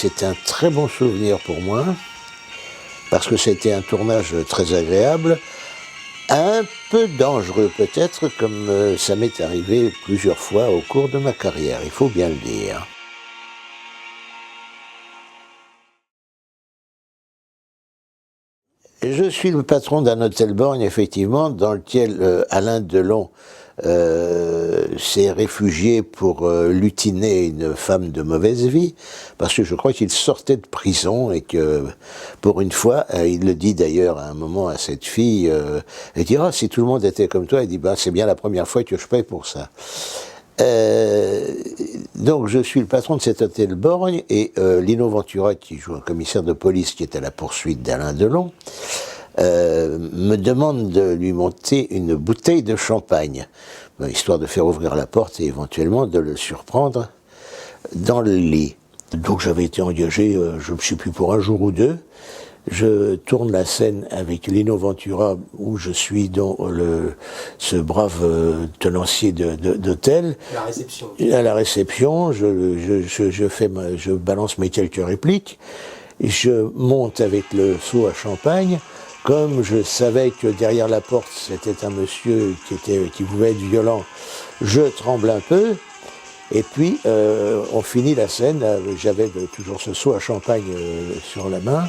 c'est un très bon souvenir pour moi, parce que c'était un tournage très agréable, un peu dangereux peut-être, comme ça m'est arrivé plusieurs fois au cours de ma carrière, il faut bien le dire. Je suis le patron d'un hôtel borgne, effectivement, dans lequel Alain Delon s'est réfugié pour lutiner une femme de mauvaise vie, parce que je crois qu'il sortait de prison et que, pour une fois, il le dit d'ailleurs à un moment à cette fille, elle dit « Ah, si tout le monde était comme toi », il dit bah, « C'est bien la première fois que je paye pour ça ». Donc je suis le patron de cet hôtel borgne et Lino Ventura, qui joue un commissaire de police qui est à la poursuite d'Alain Delon, me demande de lui monter une bouteille de champagne, histoire de faire ouvrir la porte et éventuellement de le surprendre dans le lit. Donc j'avais été engagé, je ne sais plus, pour un jour ou deux. Je tourne la scène avec Lino Ventura où je suis dans ce brave tenancier d'hôtel. La réception. À la réception, je balance mes quelques répliques. Je monte avec le seau à champagne. Comme je savais que derrière la porte c'était un monsieur qui pouvait être violent, je tremble un peu. Et puis on finit la scène. J'avais toujours ce seau à champagne sur la main.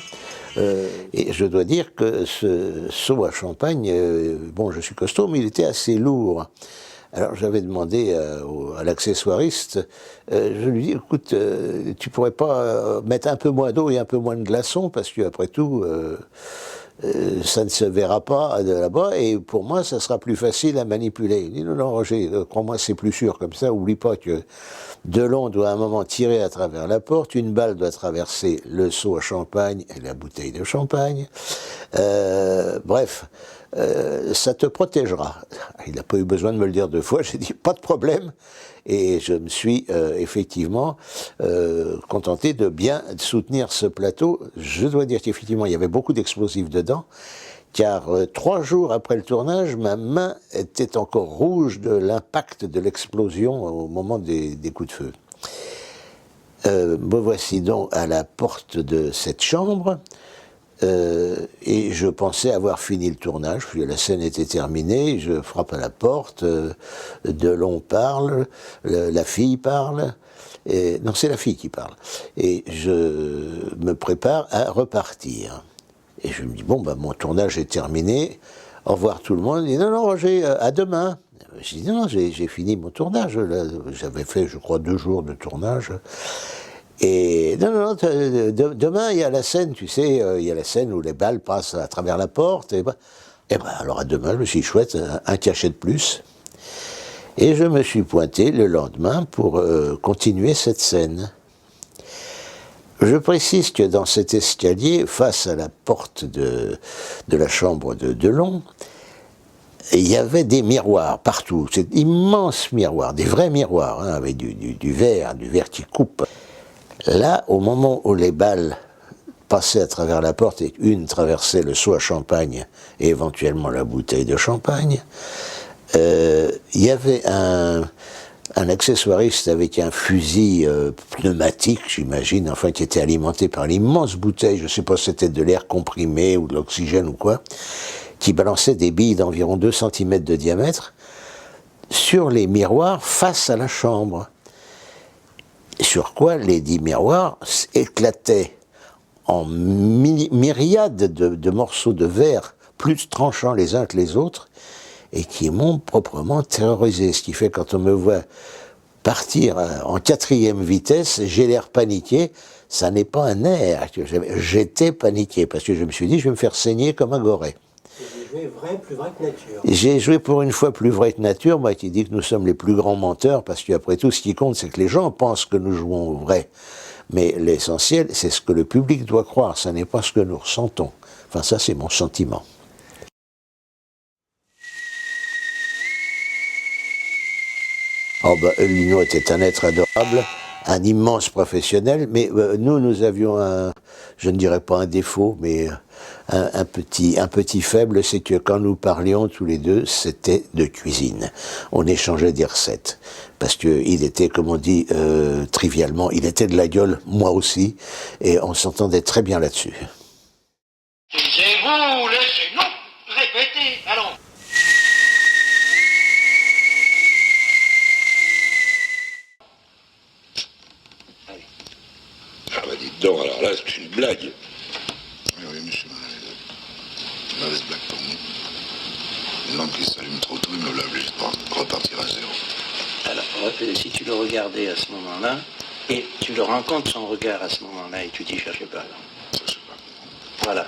Et je dois dire que ce seau à champagne, bon, je suis costaud, mais il était assez lourd. Alors j'avais demandé à l'accessoiriste, je lui dis, écoute, tu pourrais pas mettre un peu moins d'eau et un peu moins de glaçons, parce qu'après tout, ça ne se verra pas de là-bas, et pour moi, ça sera plus facile à manipuler. Il dit, non, non, Roger, crois-moi, c'est plus sûr, comme ça, oublie pas que Delon doit à un moment tirer à travers la porte, une balle doit traverser le seau à champagne et la bouteille de champagne. Bref, ça te protégera. Il n'a pas eu besoin de me le dire deux fois, j'ai dit pas de problème. Et je me suis effectivement contenté de bien soutenir ce plateau. Je dois dire qu'effectivement, il y avait beaucoup d'explosifs dedans, car 3 jours après le tournage, ma main était encore rouge de l'impact de l'explosion au moment des coups de feu. Me voici donc à la porte de cette chambre, et je pensais avoir fini le tournage, puis la scène était terminée, je frappe à la porte, Delon parle, la fille parle, non, c'est la fille qui parle, et je me prépare à repartir. Et je me dis, bon, bah, mon tournage est terminé, au revoir tout le monde. Il dit, non, non, Roger, à demain. Je dis, non, j'ai fini mon tournage. J'avais fait, je crois, 2 jours de tournage. Et non, non, non, demain, il y a la scène, tu sais, il y a la scène où les balles passent à travers la porte. Et ben, alors à demain, je me suis dit, chouette, un cachet de plus. Et je me suis pointé le lendemain pour continuer cette scène. Je précise que dans cet escalier, face à la porte de la chambre de Delon, il y avait des miroirs partout, c'est immenses miroirs, des vrais miroirs, hein, avec du verre qui coupe. Là, au moment où les balles passaient à travers la porte et une traversait le seau à champagne et éventuellement la bouteille de champagne, il y avait un accessoiriste avec un fusil pneumatique, j'imagine, enfin qui était alimenté par l'immense bouteille, je ne sais pas si c'était de l'air comprimé ou de l'oxygène ou quoi, qui balançait des billes d'environ 2 cm de diamètre sur les miroirs face à la chambre. Sur quoi les 10 miroirs éclataient en myriades de morceaux de verre, plus tranchants les uns que les autres, et qui m'ont proprement terrorisé. Ce qui fait, quand on me voit partir en 4e vitesse, j'ai l'air paniqué. Ça n'est pas un air que j'étais paniqué, parce que je me suis dit, je vais me faire saigner comme un goret. J'ai joué vrai, plus vrai que nature. J'ai joué pour une fois plus vrai que nature, moi qui dis que nous sommes les plus grands menteurs, parce qu'après tout, ce qui compte, c'est que les gens pensent que nous jouons vrai. Mais l'essentiel, c'est ce que le public doit croire, ça n'est pas ce que nous ressentons. Enfin, ça, c'est mon sentiment. Oh bah, Lino était un être adorable, un immense professionnel, mais nous avions je ne dirais pas un défaut, mais un petit faible, c'est que quand nous parlions tous les deux, c'était de cuisine. On échangeait des recettes, parce que il était, comme on dit trivialement, il était de la gueule, moi aussi, et on s'entendait très bien là-dessus. Taisez-vous, laissez, non, répétez, allons. Ah bah dites donc, alors là, c'est une blague. Oui, monsieur, une mauvaise blague pour nous. Une lampe qui s'allume trop tôt, il me l'a oblige de repartir à zéro. Alors, si tu le regardais à ce moment-là, et tu le rencontres son regard à ce moment-là, et tu dis, cherchez pas. Cherchez pas. Voilà.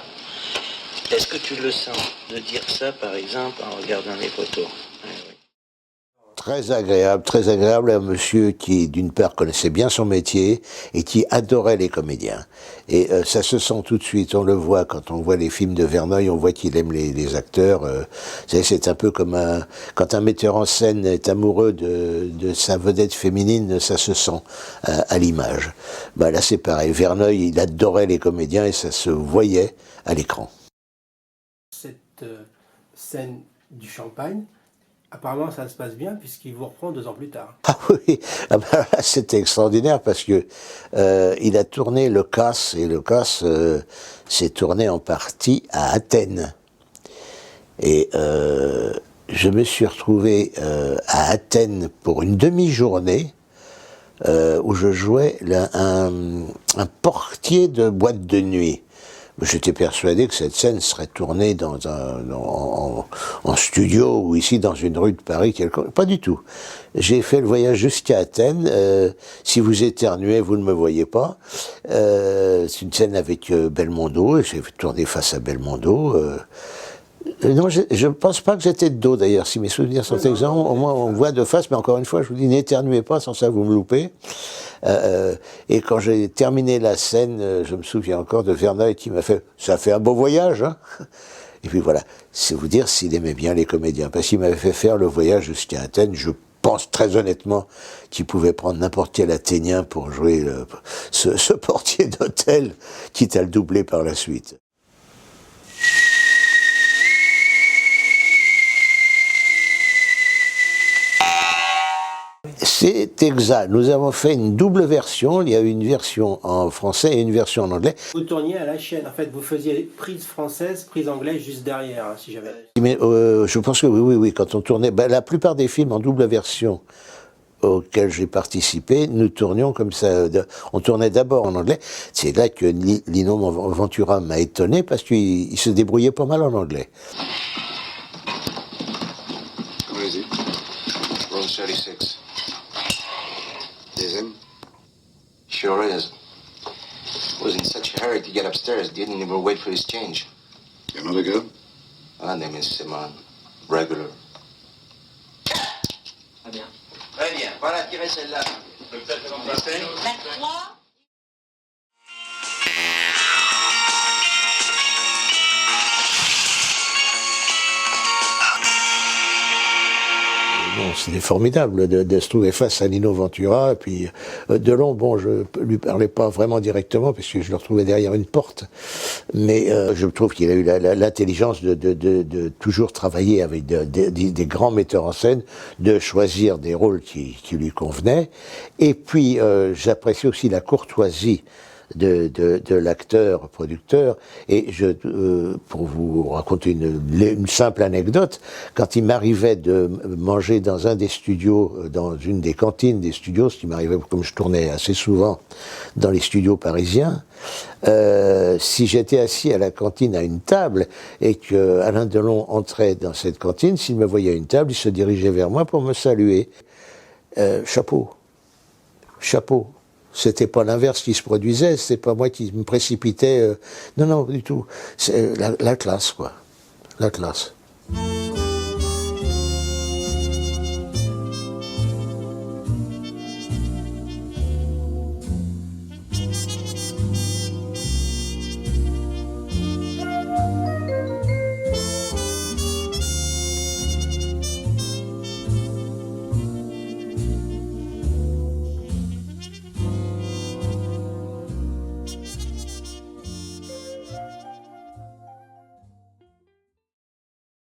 Est-ce que tu le sens de dire ça, par exemple, en regardant les photos? Oui. Très agréable, un monsieur qui, d'une part, connaissait bien son métier et qui adorait les comédiens. Et ça se sent tout de suite, on le voit quand on voit les films de Verneuil, on voit qu'il aime les acteurs. C'est un peu comme quand un metteur en scène est amoureux de sa vedette féminine, ça se sent à l'image. Bah, là, c'est pareil. Verneuil, il adorait les comédiens et ça se voyait à l'écran. Cette scène du champagne, apparemment, ça se passe bien puisqu'il vous reprend 2 ans plus tard. Ah oui, ah ben là, c'était extraordinaire parce que il a tourné Le Casse et Le Casse s'est tourné en partie à Athènes. Et je me suis retrouvé à Athènes pour une demi-journée où je jouais un portier de boîte de nuit. J'étais persuadé que cette scène serait tournée en studio ou ici dans une rue de Paris quelconque. Pas du tout. J'ai fait le voyage jusqu'à Athènes. Si vous éternuez, vous ne me voyez pas. C'est une scène avec Belmondo. J'ai tourné face à Belmondo. Non, je ne pense pas que j'étais de dos d'ailleurs. Si mes souvenirs sont exacts, au moins on voit de face. Mais encore une fois, je vous dis, n'éternuez pas, sans ça vous me loupez. Et quand j'ai terminé la scène, je me souviens encore de Verneuil qui m'a fait « ça fait un beau voyage hein ?» Et puis voilà, c'est vous dire s'il aimait bien les comédiens, parce qu'il m'avait fait faire le voyage jusqu'à Athènes. Je pense très honnêtement qu'il pouvait prendre n'importe quel Athénien pour jouer ce portier d'hôtel, quitte à le doubler par la suite. C'est exact. Nous avons fait une double version. Il y a une version en français et une version en anglais. Vous tourniez à la chaîne. En fait, vous faisiez prise française, prise anglaise juste derrière, hein, si j'avais... Mais je pense que oui. Quand on tournait, la plupart des films en double version auxquels j'ai participé, nous tournions comme ça. On tournait d'abord en anglais. C'est là que Lino Ventura m'a étonné parce qu'il se débrouillait pas mal en anglais. Where is it? Room 36. Is him? Sure is. Was in such a hurry to get upstairs, didn't even wait for his change. You know the girl? Her name is Simon. Regular. Très bien. Très bien. Voilà, tirez celle-là. Peut-être remplacer. La 3. Non, c'était formidable de se trouver face à Lino Ventura. Et puis Delon, bon, je lui parlais pas vraiment directement parce que je le retrouvais derrière une porte. Mais je trouve qu'il a eu l'intelligence de toujours travailler avec des grands metteurs en scène, de choisir des rôles qui lui convenaient. Et puis j'apprécie aussi la courtoisie de l'acteur producteur. Et pour vous raconter une simple anecdote, quand il m'arrivait de manger dans un des studios, dans une des cantines des studios, ce qui m'arrivait comme je tournais assez souvent dans les studios parisiens, si j'étais assis à la cantine à une table et que Alain Delon entrait dans cette cantine, s'il me voyait à une table, il se dirigeait vers moi pour me saluer. Chapeau. C'était pas l'inverse qui se produisait, c'était pas moi qui me précipitais. Non, du tout. C'est la classe, quoi. La classe.